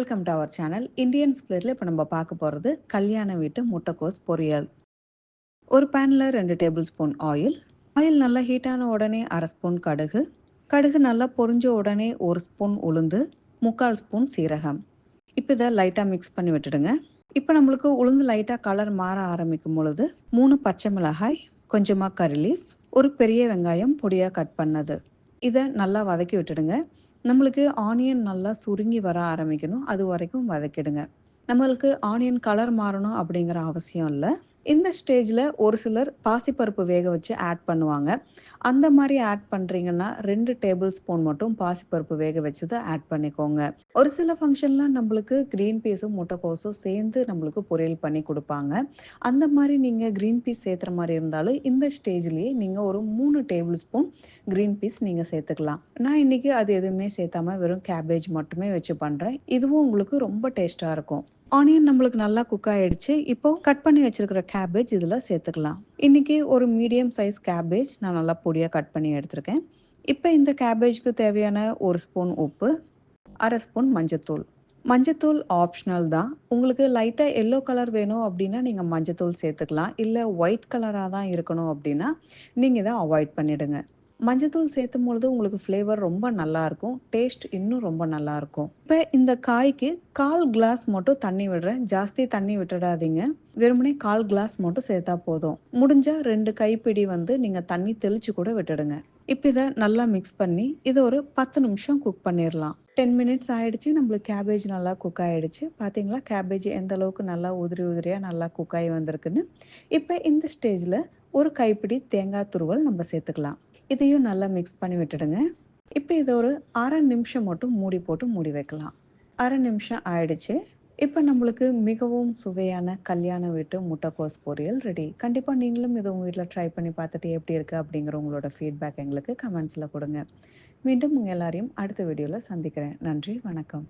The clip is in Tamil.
Welcome to our channel Indian ஸ்பிளிட்ல இப்போ நம்ம பார்க்க போகிறது கல்யாண வீட்டு முட்டைக்கோஸ் பொரியல். ஒரு பேனில் 2 டேபிள் ஸ்பூன் ஆயில். ஆயில் நல்லா ஹீட்டான உடனே அரை ஸ்பூன் கடுகு. கடுகு நல்லா பொரிஞ்ச உடனே 1 ஸ்பூன் உளுந்து, 3/4 ஸ்பூன் சீரகம். இப்போ இதை லைட்டாக மிக்ஸ் பண்ணி விட்டுடுங்க. இப்போ நம்மளுக்கு உளுந்து லைட்டாக கலர் மாற ஆரம்பிக்கும் பொழுது 3 பச்சை மிளகாய், கொஞ்சமாக கறி லீஃப், ஒரு பெரிய வெங்காயம் பொடியாக கட் பண்ணது, இதை நல்லா வதக்கி விட்டுடுங்க. நம்மளுக்கு ஆனியன் நல்லா சுருங்கி வர ஆரம்பிக்கணும், அது வரைக்கும் வதக்கிடுங்க. நம்மளுக்கு ஆனியன் கலர் மாறணும் அப்படிங்கிற அவசியம் இல்லை. இந்த ஸ்டேஜில் ஒரு சிலர் பாசிப்பருப்பு வேக வச்சு ஆட் பண்ணுவாங்க. அந்த மாதிரி ஆட் பண்ணுறீங்கன்னா 2 டேபிள் ஸ்பூன் மட்டும் பாசிப்பருப்பு வேக வச்சதை ஆட் பண்ணிக்கோங்க. ஒரு சில ஃபங்க்ஷனில் நம்மளுக்கு க்ரீன் பீஸும் முட்டைக்கோஸும் சேர்ந்து நம்மளுக்கு பொரியல் பண்ணி கொடுப்பாங்க. அந்த மாதிரி நீங்கள் க்ரீன் பீஸ் சேர்த்துற மாதிரி இருந்தாலும் இந்த ஸ்டேஜ்லேயே நீங்கள் ஒரு 3 டேபிள் ஸ்பூன் க்ரீன் பீஸ் நீங்கள் சேர்த்துக்கலாம். நான் இன்றைக்கி அது எதுவுமே சேர்த்தாம வெறும் கேபேஜ் மட்டுமே வச்சு பண்ணுறேன். இதுவும் உங்களுக்கு ரொம்ப டேஸ்ட்டாக இருக்கும். ஆனியன் நம்மளுக்கு நல்லா குக் ஆகிடுச்சு. இப்போ கட் பண்ணி வச்சுருக்கிற கேபேஜ் இதில் சேர்த்துக்கலாம். இன்றைக்கி ஒரு மீடியம் சைஸ் கேபேஜ் நான் நல்லா பொடியாக கட் பண்ணி எடுத்திருக்கேன். இப்போ இந்த கேபேஜ்க்கு தேவையான 1 ஸ்பூன் உப்பு, அரை ஸ்பூன் மஞ்சத்தூள். மஞ்சத்தூள் ஆப்ஷனல் தான். உங்களுக்கு லைட்டாக எல்லோ கலர் வேணும் அப்படின்னா நீங்கள் மஞ்சத்தூள் சேர்த்துக்கலாம். இல்லை ஒயிட் கலராக தான் இருக்கணும் அப்படின்னா நீங்கள் இதை அவாய்ட் பண்ணிவிடுங்க. மஞ்சத்தூள் சேர்த்தும் பொழுது உங்களுக்கு ஃப்ளேவர் ரொம்ப நல்லாயிருக்கும், டேஸ்ட் இன்னும் ரொம்ப நல்லாயிருக்கும். இப்போ இந்த காய்க்கு 1/4 கிளாஸ் மட்டும் தண்ணி விடுறேன். ஜாஸ்தி தண்ணி விட்டுடாதீங்க. வெறுமனே 1/4 கிளாஸ் மட்டும் சேர்த்தா போதும். முடிஞ்சால் 2 கைப்பிடி நீங்கள் தண்ணி தெளித்து கூட விட்டுடுங்க. இப்போ இதை நல்லா மிக்ஸ் பண்ணி இதை ஒரு 10 நிமிஷம் குக் பண்ணிடலாம். 10 மினிட்ஸ் ஆகிடுச்சு. நம்மளுக்கு கேபேஜ் நல்லா குக் ஆகிடுச்சு. பார்த்தீங்களா கேபேஜ் எந்த அளவுக்கு நல்லா உதிரி உதிரியாக நல்லா குக் ஆகி வந்திருக்குன்னு. இப்போ இந்த ஸ்டேஜில் ஒரு கைப்பிடி தேங்காய் துருவல் நம்ம சேர்த்துக்கலாம். இதையும் நல்லா மிக்ஸ் பண்ணி விட்டுடுங்க. இப்போ இதை ஒரு அரை நிமிஷம் மட்டும் மூடி போட்டு மூடி வைக்கலாம். அரை நிமிஷம் ஆயிடுச்சு. இப்போ நம்மளுக்கு மிகவும் சுவையான கல்யாண வீட்டு முட்டைக்கோஸ் பொரியல் ரெடி. கண்டிப்பாக நீங்களும் இதை உங்கள் வீட்டில் ட்ரை பண்ணி பார்த்துட்டு எப்படி இருக்குது அப்படிங்கிற உங்களோட ஃபீட்பேக் எங்களுக்கு கமெண்ட்ஸில் கொடுங்க. மீண்டும் உங்கள் எல்லாரையும் அடுத்த வீடியோவில் சந்திக்கிறேன். நன்றி, வணக்கம்.